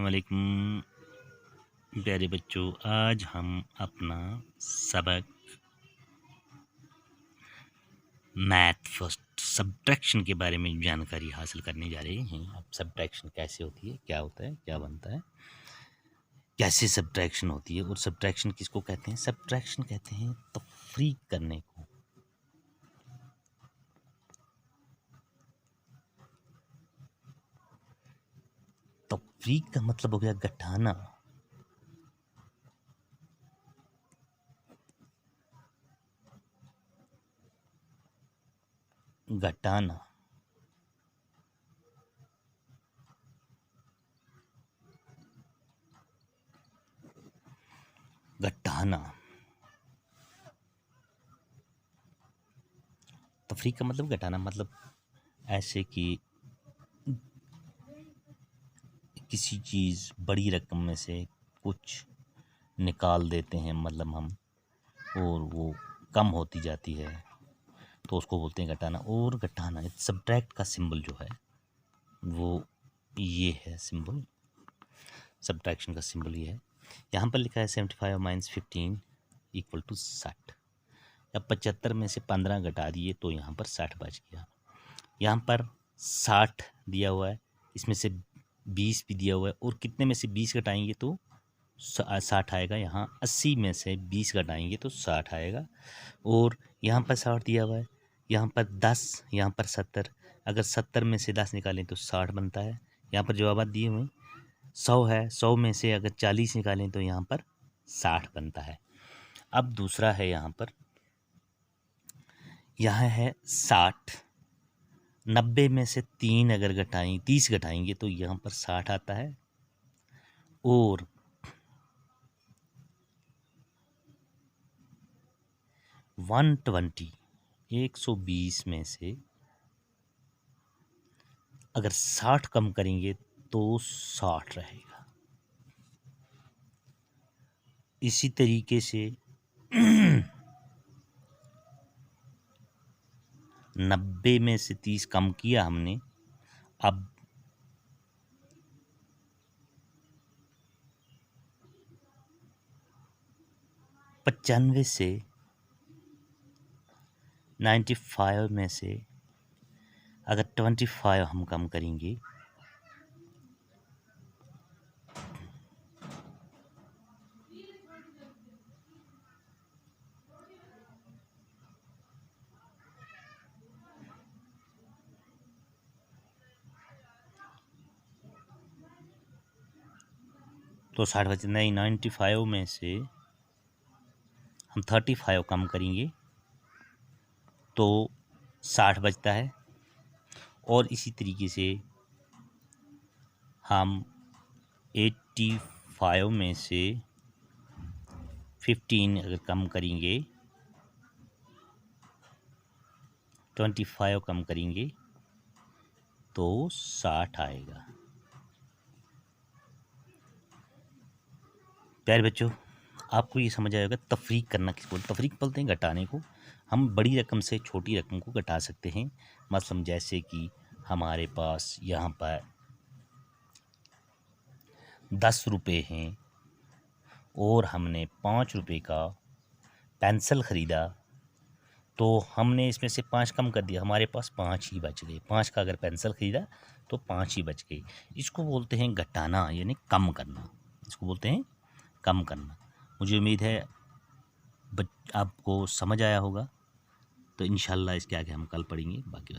वालेकुम प्यारे बच्चों। आज हम अपना सबक मैथ फर्स्ट सब्ट्रैक्शन के बारे में जानकारी हासिल करने जा रहे हैं। अब सब्ट्रैक्शन कैसे होती है, क्या होता है, क्या बनता है, कैसे सब्ट्रैक्शन होती है और सब्ट्रैक्शन किसको कहते हैं। सब्ट्रैक्शन कहते हैं तफरीक करने को। तफरीक का मतलब हो गया घटाना। घटाना घटाना तफरीक का मतलब घटाना, मतलब ऐसे कि किसी चीज़ बड़ी रकम में से कुछ निकाल देते हैं, मतलब हम, और वो कम होती जाती है तो उसको बोलते हैं घटाना। और घटाना सब्ट्रैक्ट का सिंबल जो है वो ये है, सिंबल सब्ट्रैक्शन का सिंबल ये है। यहाँ पर लिखा है 75 - 15 = 60। अब 75 में से 15 घटा दिए तो यहाँ पर 60 बच गया। यहाँ पर 60 दिया हुआ है, इसमें से 20 भी दिया हुआ है, और कितने में से 20 घटाएंगे तो 60 आएगा। यहाँ 80 में से 20 घटाएंगे तो 60 आएगा। और यहाँ पर 60 दिया हुआ है, यहाँ पर 10, यहाँ पर 70। अगर 70 में से 10 निकालें तो 60 बनता है। यहाँ पर जवाब दिए हुए 100 है, 100 में से अगर 40 निकालें तो यहाँ पर 60 बनता है। अब दूसरा है, यहाँ है 60। 90 में से 30 घटाएंगे तो यहाँ पर 60 आता है। और 120 में से अगर 60 कम करेंगे तो 60 रहेगा। इसी तरीके से 90 में से 30 कम किया हमने। अब 95 से 95 में से अगर 25 हम कम करेंगे तो 60 बचे। नहीं, 95 में से हम 35 कम करेंगे तो 60 बचता है। और इसी तरीके से हम 85 में से 15 अगर कम करेंगे, 25 कम करेंगे तो 60 आएगा। प्यारे बच्चों, आपको ये समझ आएगा तफरीक करना किसको बोलते हैं। तफरीक बोलते हैं घटाने को। हम बड़ी रकम से छोटी रकम को घटा सकते हैं। मतलब जैसे कि हमारे पास यहाँ पर 10 रुपये हैं और हमने 5 रुपये का पेंसिल ख़रीदा, तो हमने इसमें से 5 कम कर दिया, हमारे पास 5 ही बच गए। 5 का अगर पेंसिल ख़रीदा तो 5 ही बच गए। इसको बोलते हैं घटाना, यानी कम करना। इसको बोलते हैं कम करना। मुझे उम्मीद है आपको समझ आया होगा। तो इंशाल्लाह इसके आगे हम कल पढ़ेंगे बाकी।